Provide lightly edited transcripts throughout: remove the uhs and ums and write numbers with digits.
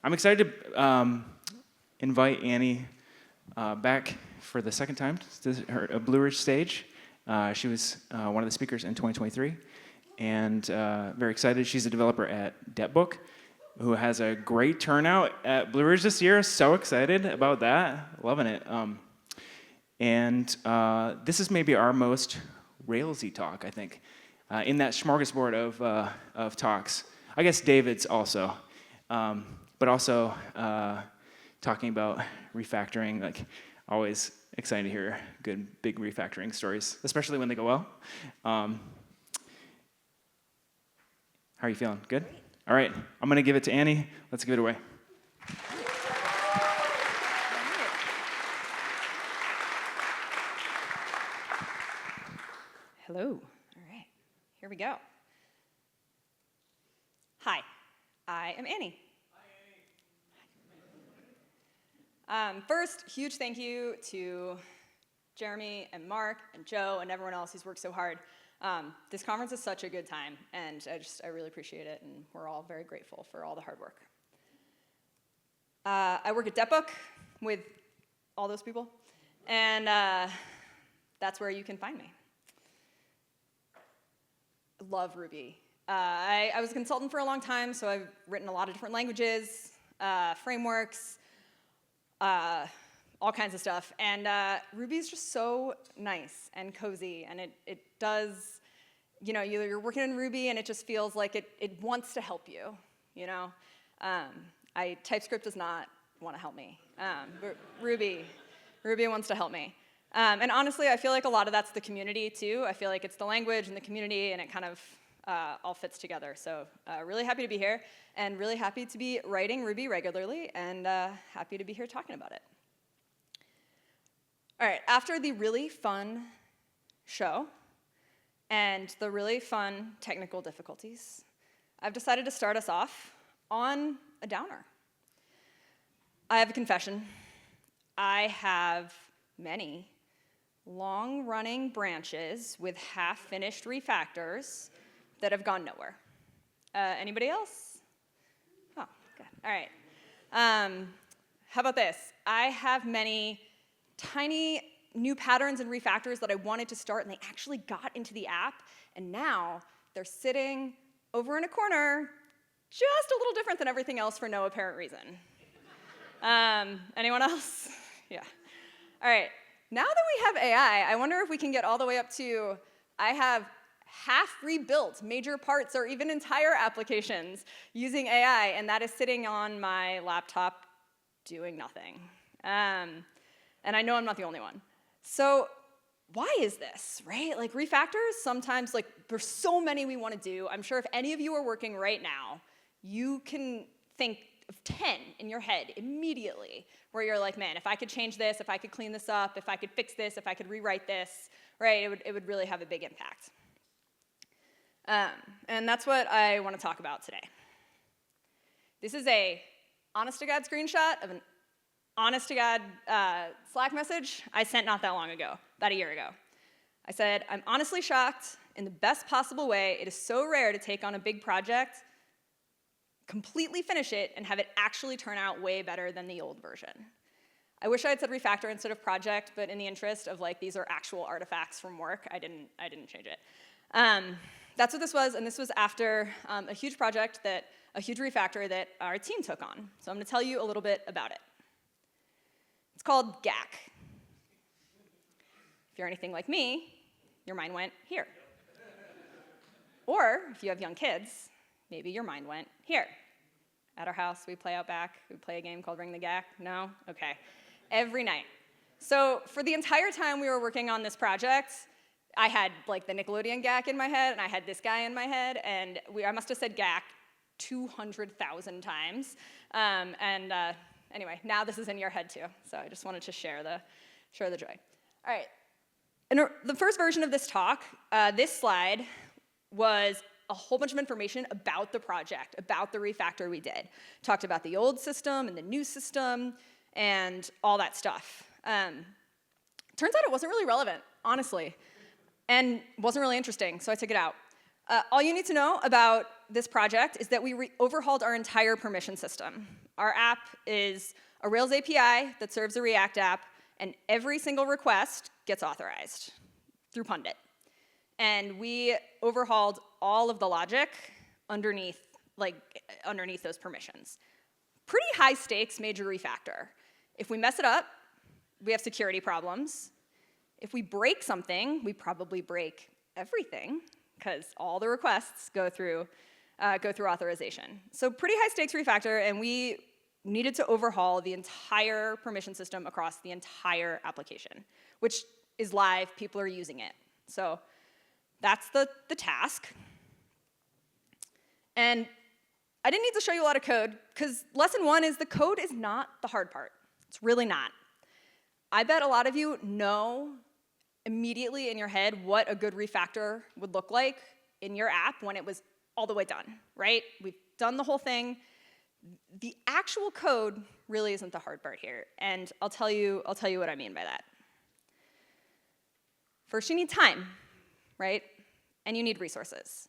I'm excited to invite Annie back for the second time to her Blue Ridge stage. She was one of the speakers in 2023, and very excited. She's a developer at DebtBook, who has a great turnout at Blue Ridge this year. So excited about that, loving it. And this is maybe our most Railsy talk, I think, in that smorgasbord of talks. I guess David's also, but also talking about refactoring. Like, always excited to hear good big refactoring stories, especially when they go well. How are you feeling? Good? All right, I'm going to give it to Annie. Let's give it away. Hello. All right, here we go. Hi, I am Annie. Hi, Annie. First, huge thank you to Jeremy and Mark and Joe and everyone else who's worked so hard. This conference is such a good time, and I really appreciate it, and we're all very grateful for all the hard work. I work at DebtBook with all those people, and that's where you can find me. Love Ruby. I was a consultant for a long time, so I've written a lot of different languages, frameworks, all kinds of stuff. And Ruby is just so nice and cozy, and it does, you know, you're working in Ruby, and it just feels like it wants to help you, you know? TypeScript does not want to help me. But Ruby wants to help me. And honestly, I feel like a lot of that's the community, too. I feel like it's the language and the community, and it kind of all fits together. So really happy to be here, and really happy to be writing Ruby regularly, and happy to be here talking about it. All right, after the really fun show and the really fun technical difficulties, I've decided to start us off on a downer. I have a confession. I have many long-running branches with half-finished refactors that have gone nowhere. Anybody else? Oh, good. All right. How about this? I have many tiny new patterns and refactors that I wanted to start, and they actually got into the app, and now they're sitting over in a corner, just a little different than everything else for no apparent reason. Anyone else? Yeah. All right. Now that we have AI, I wonder if we can get all the way up to, I have half rebuilt major parts or even entire applications using AI, and that is sitting on my laptop doing nothing. And I know I'm not the only one. So why is this, right? Like, refactors, sometimes, like, there's so many we want to do. I'm sure if any of you are working right now, you can think of 10 in your head immediately, where you're like, man, if I could change this, if I could clean this up, if I could fix this, if I could rewrite this, right, it would really have a big impact. And that's what I want to talk about today. This is a honest-to-God screenshot of an honest-to-God Slack message I sent not that long ago, about a year ago. I said, I'm honestly shocked in the best possible way. It is so rare to take on a big project, completely finish it, and have it actually turn out way better than the old version. I wish I had said refactor instead of project, but in the interest of, like, these are actual artifacts from work, I didn't change it. That's what this was, and this was after a huge project, a huge refactor that our team took on. So I'm going to tell you a little bit about it. It's called GAC. If you're anything like me, your mind went here. Or if you have young kids, maybe your mind went here. At our house, we play out back. We play a game called Ring the GAC. No? Okay. Every night. So for the entire time we were working on this project, I had, like, the Nickelodeon GAC in my head, and I had this guy in my head, and I must have said GAC 200,000 times. Anyway, now this is in your head too, so I just wanted to share the joy. All right, in the first version of this talk, this slide was a whole bunch of information about the project, about the refactor we did. Talked about the old system and the new system and all that stuff. Turns out it wasn't really relevant, honestly, and wasn't really interesting, so I took it out. All you need to know about this project is that we overhauled our entire permission system. Our app is a Rails API that serves a React app, and every single request gets authorized through Pundit. And we overhauled all of the logic underneath those permissions. Pretty high stakes major refactor. If we mess it up, we have security problems. If we break something, we probably break everything, because all the requests go through authorization. So pretty high stakes refactor, and we needed to overhaul the entire permission system across the entire application, which is live, people are using it. So that's the task. And I didn't need to show you a lot of code, because lesson 1 is the code is not the hard part. It's really not. I bet a lot of you know immediately in your head what a good refactor would look like in your app when it was all the way done, right? We've done the whole thing. The actual code really isn't the hard part here, and I'll tell you what I mean by that. First, you need time, right? And you need resources.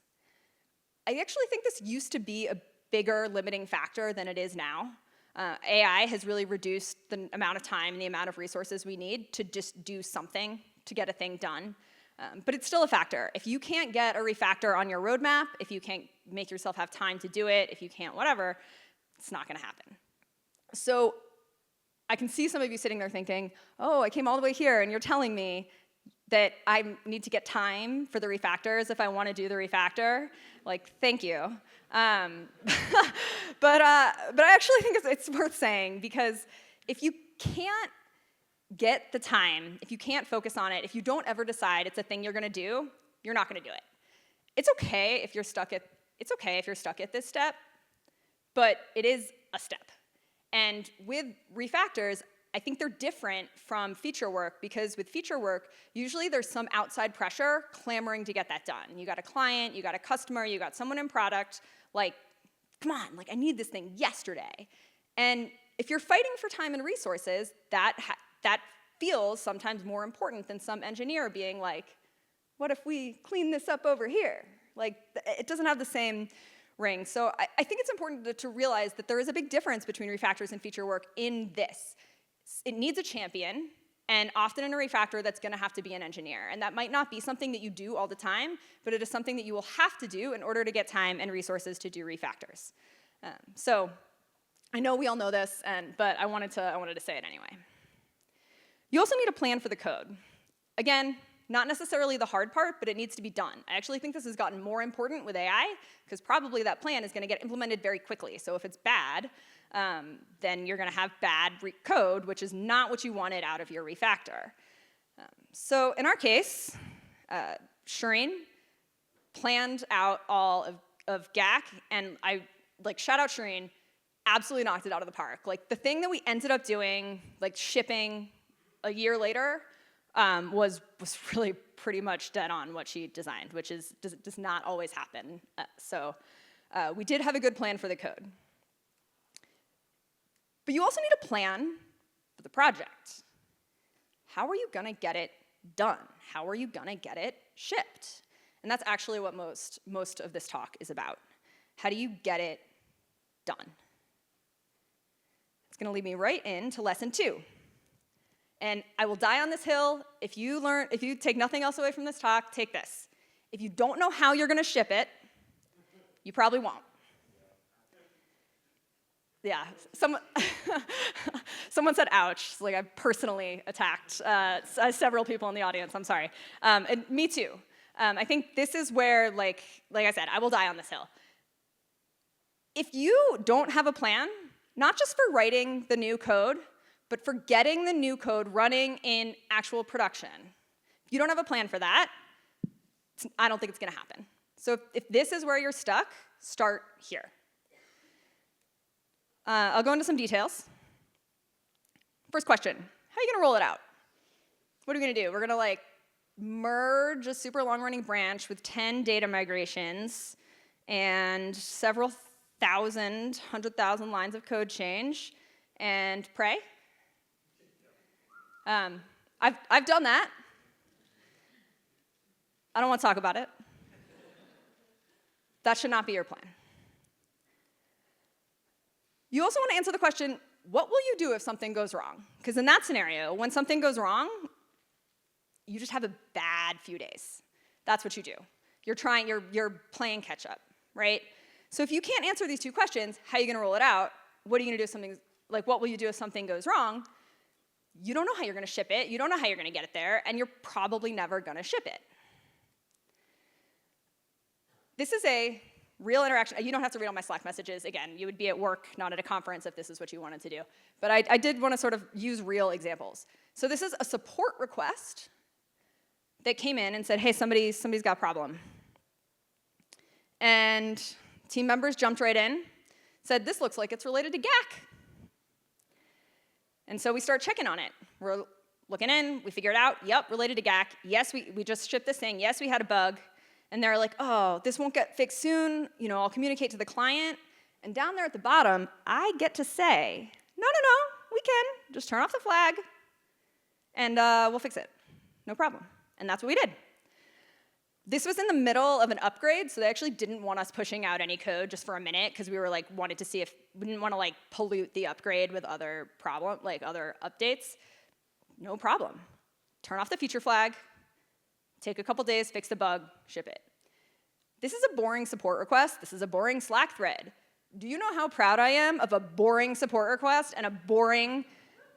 I actually think this used to be a bigger limiting factor than it is now. AI has really reduced the amount of time and the amount of resources we need to just do something, to get a thing done. But it's still a factor. If you can't get a refactor on your roadmap, if you can't make yourself have time to do it, if you can't whatever, it's not going to happen. So I can see some of you sitting there thinking, oh, I came all the way here, and you're telling me that I need to get time for the refactors if I want to do the refactor. Like, thank you. But I actually think it's worth saying, because if you can't get the time, if you can't focus on it, if you don't ever decide it's a thing you're going to do, you're not going to do it. It's okay if you're stuck at this step, but it is a step. And with refactors, I think they're different from feature work, because with feature work, usually there's some outside pressure clamoring to get that done. You got a client, you got a customer, you got someone in product, like, come on, like, I need this thing yesterday. And if you're fighting for time and resources, that feels sometimes more important than some engineer being like, what if we clean this up over here? Like, it doesn't have the same ring. So I think it's important to realize that there is a big difference between refactors and feature work in this. It needs a champion, and often in a refactor, that's going to have to be an engineer. And that might not be something that you do all the time, but it is something that you will have to do in order to get time and resources to do refactors. So I know we all know this, but I wanted to say it anyway. You also need a plan for the code. Again, not necessarily the hard part, but it needs to be done. I actually think this has gotten more important with AI, because probably that plan is going to get implemented very quickly. So if it's bad, then you're going to have bad code, which is not what you wanted out of your refactor. So in our case, Shireen planned out all of GAC, and shout out Shireen, absolutely knocked it out of the park. Like, the thing that we ended up doing, like shipping a year later, was really pretty much dead on what she designed, which does not always happen. So we did have a good plan for the code. But you also need a plan for the project. How are you going to get it done? How are you going to get it shipped? And that's actually what most of this talk is about. How do you get it done? It's going to lead me right into lesson 2. And I will die on this hill. If you take nothing else away from this talk, take this. If you don't know how you're going to ship it, you probably won't. Yeah, someone said ouch. It's like, I've personally attacked several people in the audience, I'm sorry. And me too. I think this is where, like I said, I will die on this hill. If you don't have a plan, not just for writing the new code, but for getting the new code running in actual production, if you don't have a plan for that, I don't think it's going to happen. So if this is where you're stuck, start here. I'll go into some details. First question, how are you going to roll it out? What are we going to do? We're going to merge a super long-running branch with 10 data migrations and several 100,000 lines of code change and pray? I've done that. I don't want to talk about it. That should not be your plan. You also want to answer the question, what will you do if something goes wrong? Because in that scenario, when something goes wrong, you just have a bad few days. That's what you do. You're playing catch up, right? So if you can't answer these two questions, how are you going to roll it out? What are you going to do if something, like what will you do if something goes wrong? You don't know how you're going to ship it. You don't know how you're going to get it there, and you're probably never going to ship it. This is a real interaction. You don't have to read all my Slack messages. Again, you would be at work, not at a conference if this is what you wanted to do. But I did want to sort of use real examples. So this is a support request that came in and said, hey, somebody's got a problem. And team members jumped right in, said, this looks like it's related to GAC. And so we start checking on it. We're looking in, we figure it out, yep, related to GAC. Yes, we just shipped this thing. Yes, we had a bug. And they're like, oh, this won't get fixed soon. I'll communicate to the client. And down there at the bottom, I get to say, no, we can. Just turn off the flag, and we'll fix it. No problem. And that's what we did. This was in the middle of an upgrade, so they actually didn't want us pushing out any code just for a minute, because we were wanted to see if we didn't want to pollute the upgrade with other other updates. No problem. Turn off the feature flag, take a couple days, fix the bug, ship it. This is a boring support request. This is a boring Slack thread. Do you know how proud I am of a boring support request and a boring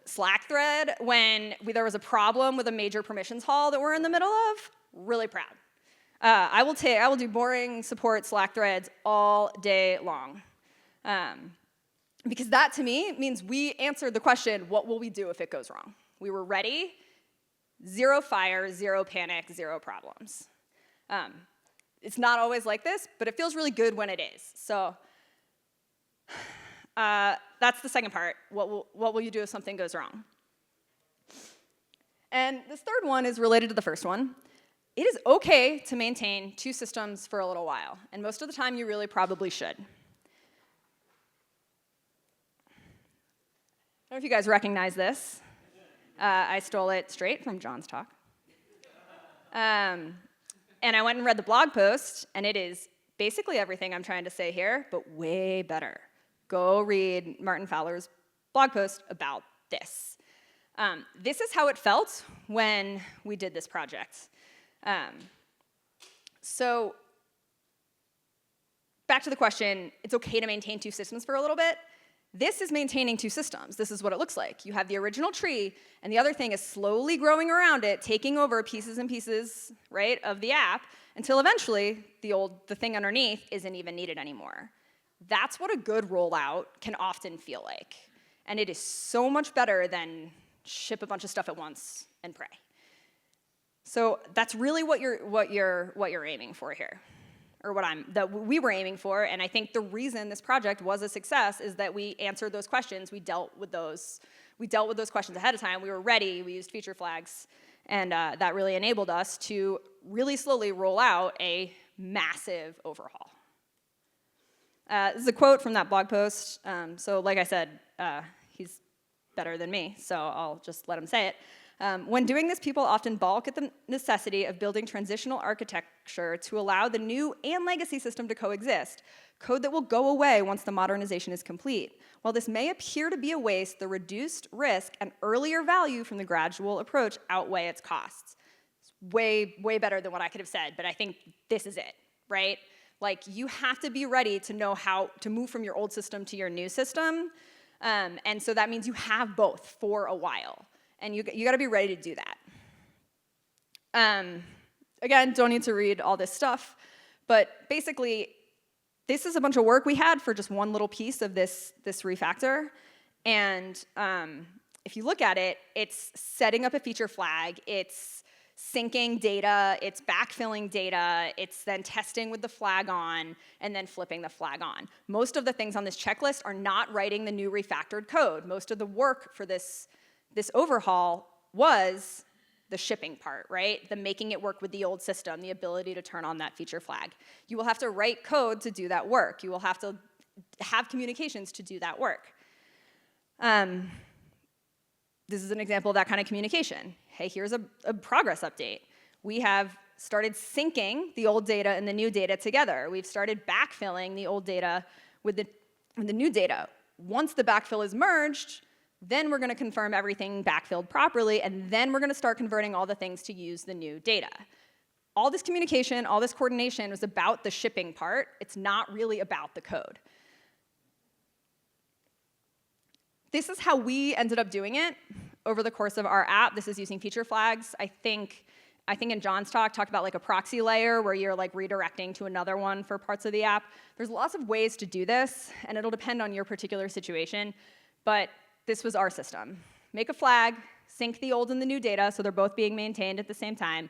Slack thread when there was a problem with a major permissions haul that we're in the middle of? Really proud. I will do boring support Slack threads all day long. Because that, to me, means we answered the question, what will we do if it goes wrong? We were ready. Zero fire, zero panic, zero problems. It's not always like this, but it feels really good when it is. So that's the second part. What will you do if something goes wrong? And this third one is related to the first one. It is okay to maintain two systems for a little while, and most of the time you really probably should. I don't know if you guys recognize this. I stole it straight from John's talk. And I went and read the blog post, and it is basically everything I'm trying to say here, but way better. Go read Martin Fowler's blog post about this. This is how it felt when we did this project. So back to the question, it's okay to maintain two systems for a little bit. This is maintaining two systems. This is what it looks like. You have the original tree, and the other thing is slowly growing around it, taking over pieces and pieces, right, of the app, until eventually the thing underneath isn't even needed anymore. That's what a good rollout can often feel like. And it is so much better than ship a bunch of stuff at once and pray. So that's really what you're aiming for here, or that we were aiming for. And I think the reason this project was a success is that we answered those questions. We dealt with those questions ahead of time. We were ready. We used feature flags, and that really enabled us to really slowly roll out a massive overhaul. This is a quote from that blog post. So like I said, he's better than me, so I'll just let him say it. When doing this, people often balk at the necessity of building transitional architecture to allow the new and legacy system to coexist, code that will go away once the modernization is complete. While this may appear to be a waste, the reduced risk and earlier value from the gradual approach outweigh its costs. It's way, way better than what I could have said, but I think this is it, right? Like, you have to be ready to know how to move from your old system to your new system, and so that means you have both for a while. And you got to be ready to do that. Again, don't need to read all this stuff, but basically, this is a bunch of work we had for just one little piece of this refactor. And if you look at it, it's setting up a feature flag, it's syncing data, it's backfilling data, it's then testing with the flag on, and then flipping the flag on. Most of the things on this checklist are not writing the new refactored code. Most of the work for this overhaul was the shipping part, right? The making it work with the old system, the ability to turn on that feature flag. You will have to write code to do that work. You will have to have communications to do that work. This is an example of that kind of communication. Hey, here's a progress update. We have started syncing the old data and the new data together. We've started backfilling the old data with the new data. once the backfill is merged, then we're going to confirm everything backfilled properly, and then we're going to start converting all the things to use the new data. All this communication, all this coordination was about the shipping part. It's not really about the code. This is how we ended up doing it over the course of our app. This is using feature flags. I think in John's talked about like a proxy layer where you're like redirecting to another one for parts of the app. There's lots of ways to do this, and it'll depend on your particular situation, but this was our system. Make a flag, sync the old and the new data so they're both being maintained at the same time,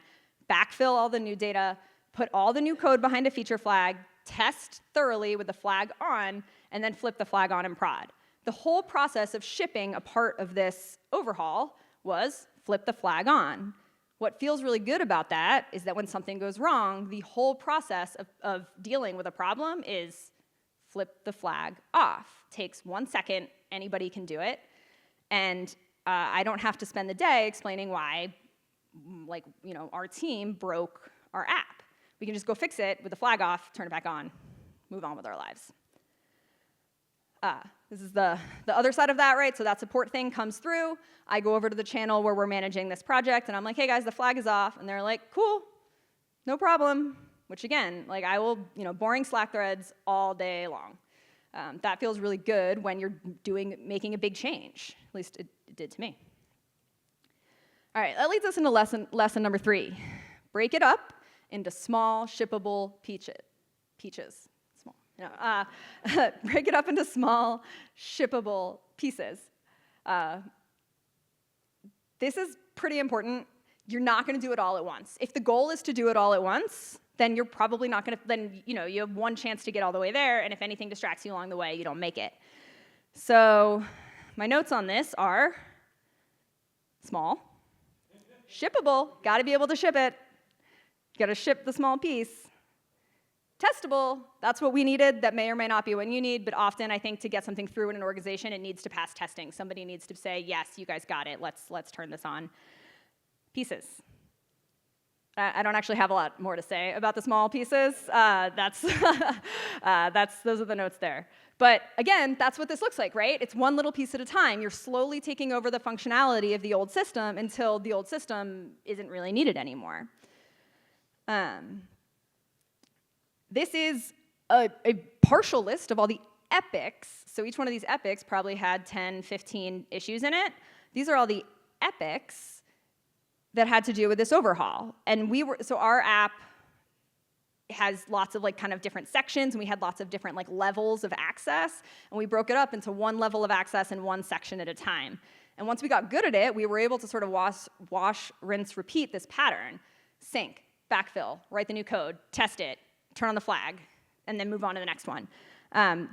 backfill all the new data, put all the new code behind a feature flag, test thoroughly with the flag on, and then flip the flag on in prod. The whole process of shipping a part of this overhaul was flip the flag on. What feels really good about that is that when something goes wrong, the whole process of dealing with a problem is flip the flag off. Takes 1 second, anybody can do it, and I don't have to spend the day explaining why, like, you know, our team broke our app. We can just go fix it with the flag off, turn it back on, move on with our lives. This is the other side of that, right? So that support thing comes through. I go over to the channel where we're managing this project, and I'm like, hey guys, the flag is off. And they're like, cool, no problem. Which again, like I will, you know, boring Slack threads all day long. That feels really good when you're making a big change. At least it did to me. All right, that leads us into lesson number 3. Break it up into small, shippable peaches. Break it up into small, shippable pieces. This is pretty important. You're not going to do it all at once. If the goal is to do it all at once, then you're probably not going to, then, you know, you have one chance to get all the way there, and if anything distracts you along the way, you don't make it. So my notes on this are small, shippable, got to be able to ship it, got to ship the small piece. Testable, that's what we needed. That may or may not be what you need, but often I think to get something through in an organization, it needs to pass testing. Somebody needs to say, yes, you guys got it, let's turn this on. Pieces. I don't actually have a lot more to say about the small pieces. Those are the notes there. But again, that's what this looks like, right? It's one little piece at a time. You're slowly taking over the functionality of the old system until the old system isn't really needed anymore. This is a partial list of all the epics. So each one of these epics probably had 10, 15 issues in it. These are all the epics that had to do with this overhaul. And so our app has lots of like kind of different sections, and we had lots of different like levels of access, and we broke it up into one level of access and one section at a time. And once we got good at it, we were able to sort of wash, rinse, repeat this pattern. Sync, backfill, write the new code, test it, turn on the flag, and then move on to the next one.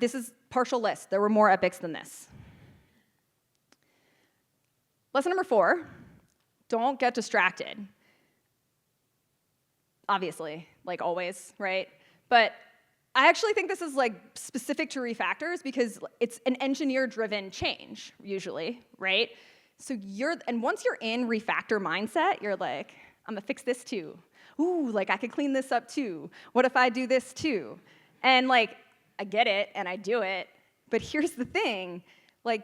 This is partial list. There were more epics than this. Lesson number 4, don't get distracted. Obviously, like always, right? But I actually think this is like specific to refactors because it's an engineer-driven change, usually, right? So once you're in refactor mindset, you're like, I'm gonna fix this too. Ooh, like I could clean this up too. What if I do this too? And like, I get it and I do it, but here's the thing, like,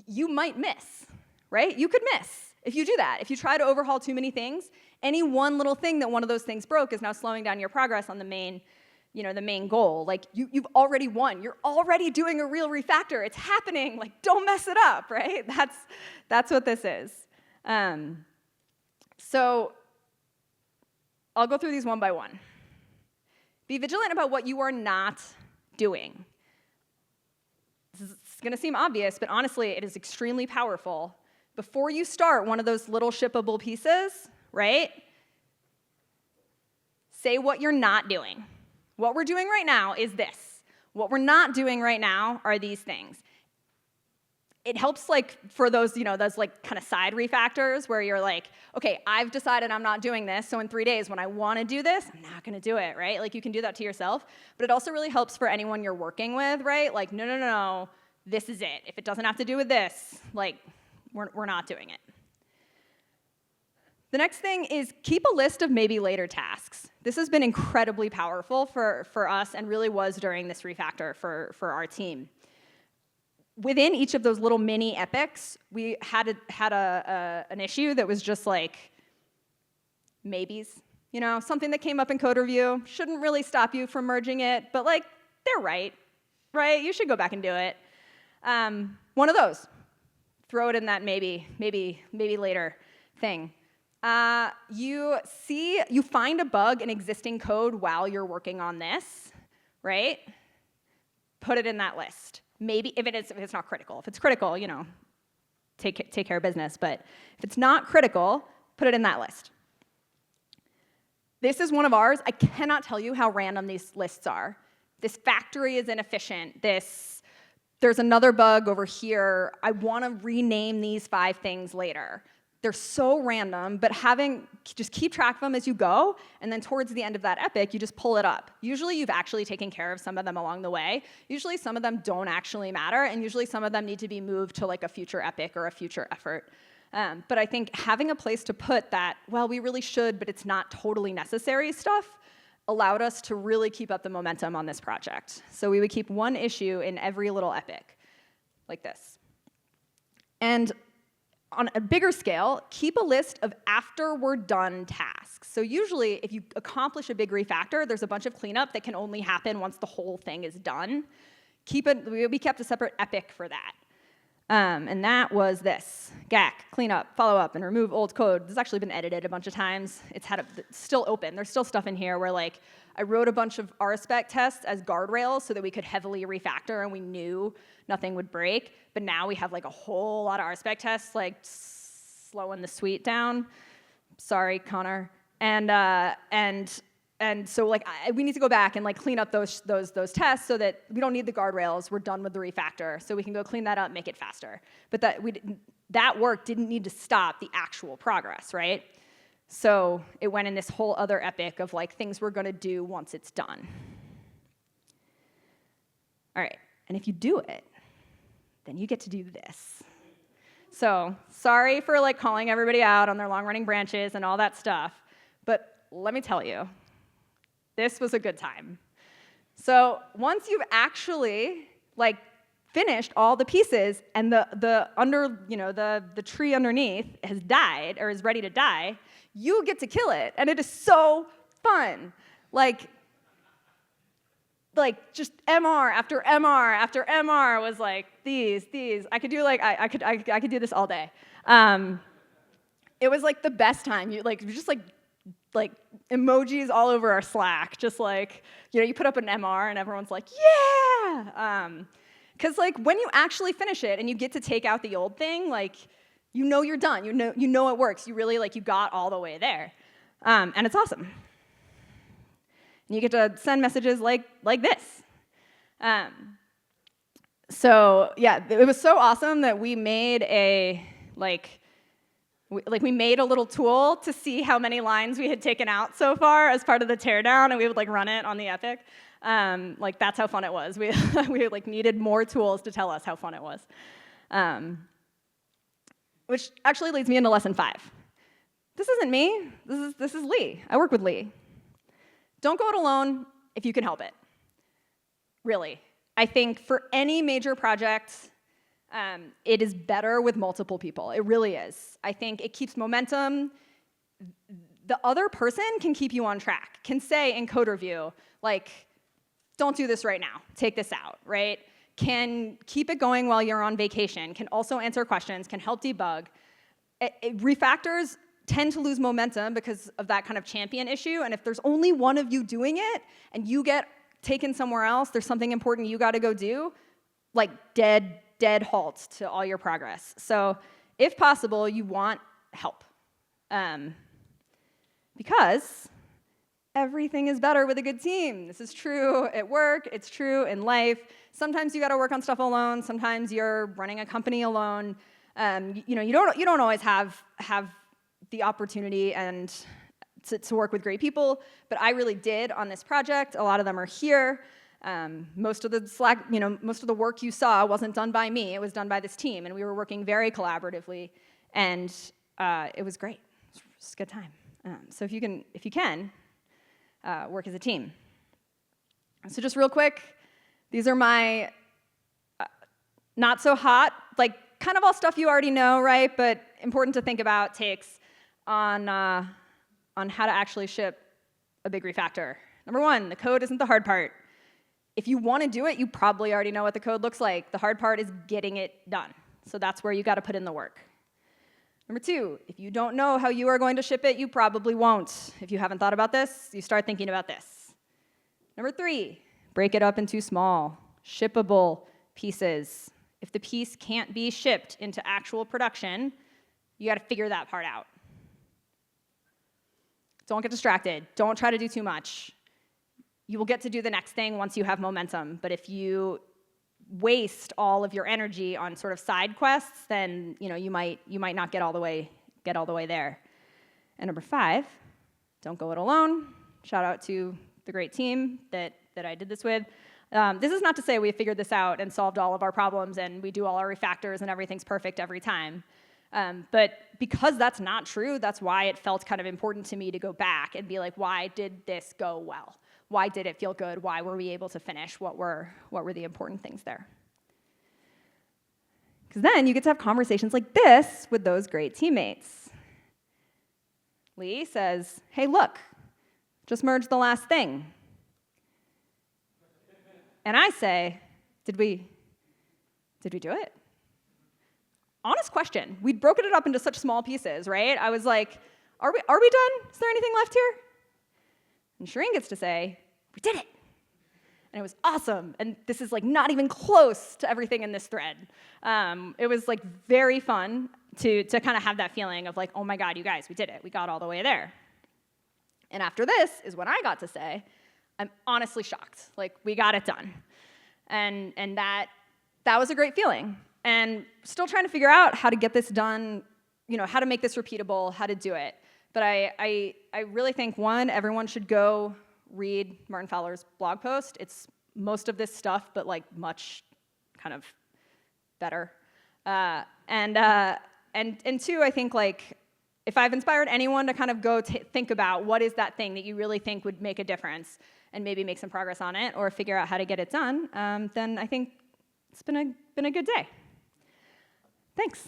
you might miss, right? You could miss if you do that. If you try to overhaul too many things, any one little thing that one of those things broke is now slowing down your progress on the main, the main goal. Like, you've already won. You're already doing a real refactor. It's happening. Like, don't mess it up, right? That's what this is. So I'll go through these one by one. Be vigilant about what you are not doing. This is going to seem obvious, but honestly, it is extremely powerful. Before you start one of those little shippable pieces, right, say what you're not doing. What we're doing right now is this. What we're not doing right now are these things. It helps like for those, those like kind of side refactors where you're like, okay, I've decided I'm not doing this, so in 3 days when I want to do this, I'm not going to do it, right? Like you can do that to yourself, but it also really helps for anyone you're working with, right? Like, no, this is it. If it doesn't have to do with this, like, we're not doing it. The next thing is keep a list of maybe later tasks. This has been incredibly powerful for us and really was during this refactor for our team. within each of those little mini epics, we had an issue that was just like maybes. You know, something that came up in code review, shouldn't really stop you from merging it, but like, they're right? You should go back and do it. One of those. Throw it in that maybe later thing. You find a bug in existing code while you're working on this, right? Put it in that list. Maybe if it's not critical. If it's critical, you know, take care of business. But if it's not critical, put it in that list. This is one of ours. I cannot tell you how random these lists are. This factory is inefficient. There's another bug over here. I want to rename these 5 things later. They're so random, but just keep track of them as you go, and then towards the end of that epic, you just pull it up. Usually you've actually taken care of some of them along the way. Usually some of them don't actually matter, and usually some of them need to be moved to like a future epic or a future effort. But I think having a place to put that, well, we really should, but it's not totally necessary stuff, allowed us to really keep up the momentum on this project. So we would keep one issue in every little epic, like this. And on a bigger scale, keep a list of after we're done tasks. So usually, if you accomplish a big refactor, there's a bunch of cleanup that can only happen once the whole thing is done. We kept a separate epic for that. And that was this: GAC, clean up, follow up, and remove old code. This has actually been edited a bunch of times. It's still open. There's still stuff in here where like I wrote a bunch of RSpec tests as guardrails so that we could heavily refactor and we knew nothing would break. But now we have like a whole lot of RSpec tests like slowing the suite down. Sorry, Connor. And so like we need to go back and like clean up those tests so that we don't need the guardrails. We're done with the refactor, so we can go clean that up, make it faster. But that work didn't need to stop the actual progress, right? So it went in this whole other epic of like things we're going to do once it's done. All right, and if you do it, then you get to do this. So sorry for like calling everybody out on their long-running branches and all that stuff, but let me tell you, this was a good time. So once you've actually like finished all the pieces and the tree underneath has died or is ready to die, you get to kill it, and it is so fun. Like just MR after MR after MR was like these. I could do like I could do this all day. It was like the best time. You just like emojis all over our Slack, just like, you know, you put up an MR and everyone's like, yeah! Because like when you actually finish it and you get to take out the old thing, like, you know you're done, you know it works, you really like, you got all the way there. And it's awesome. And you get to send messages like this. So yeah, it was so awesome that we made we made a little tool to see how many lines we had taken out so far as part of the teardown, and we would like run it on the epic. Like that's how fun it was. We like needed more tools to tell us how fun it was. Which actually leads me into lesson 5. This isn't me. This is Lee. I work with Lee. Don't go it alone if you can help it. Really, I think for any major project, it is better with multiple people. It really is. I think it keeps momentum. The other person can keep you on track, can say in code review, like, don't do this right now, take this out, right? Can keep it going while you're on vacation, can also answer questions, can help debug. Refactors tend to lose momentum because of that kind of champion issue, and if there's only one of you doing it, and you get taken somewhere else, there's something important you gotta go do, like dead halt to all your progress. So if possible, you want help. Because everything is better with a good team. This is true at work, it's true in life. Sometimes you gotta work on stuff alone, sometimes you're running a company alone. You know, you don't always have the opportunity and to work with great people, but I really did on this project. A lot of them are here. Most of the work you saw wasn't done by me. It was done by this team, and we were working very collaboratively, and it was great. It was a good time. So if you can, work as a team. So just real quick, these are my Not so hot, like kind of all stuff you already know, right? But important to think about takes on how to actually ship a big refactor. Number one, the code isn't the hard part. If you want to do it, you probably already know what the code looks like. The hard part is getting it done. So that's where you got to put in the work. Number two, if you don't know how you are going to ship it, you probably won't. If you haven't thought about this, you start thinking about this. Number three, break it up into small, shippable pieces. If the piece can't be shipped into actual production, you got to figure that part out. Don't get distracted. Don't try to do too much. You will get to do the next thing once you have momentum. But if you waste all of your energy on sort of side quests, then you might not get all the way there. And number five, don't go it alone. Shout out to the great team that I did this with. This is not to say we figured this out and solved all of our problems and we do all our refactors and everything's perfect every time. But because that's not true, that's why it felt kind of important to me to go back and be like, why did this go well? Why did it feel good? Why were we able to finish? What were the important things there? Because then you get to have conversations like this with those great teammates. Lee says, hey, look, just merged the last thing. And I say, did we do it? Honest question. We'd broken it up into such small pieces, right? I was like, are we done? Is there anything left here? And Shireen gets to say, we did it. And it was awesome. And this is like not even close to everything in this thread. It was like very fun to kind of have that feeling of like, oh my God, you guys, we did it. We got all the way there. And after this is when I got to say, I'm honestly shocked. Like, we got it done. And that was a great feeling. And still trying to figure out how to get this done, how to make this repeatable, how to do it. But I really think, one, everyone should go read Martin Fowler's blog post. It's most of this stuff, but like much kind of better. And two, I think like if I've inspired anyone to kind of go think about what is that thing that you really think would make a difference and maybe make some progress on it or figure out how to get it done, then I think it's been a good day. Thanks.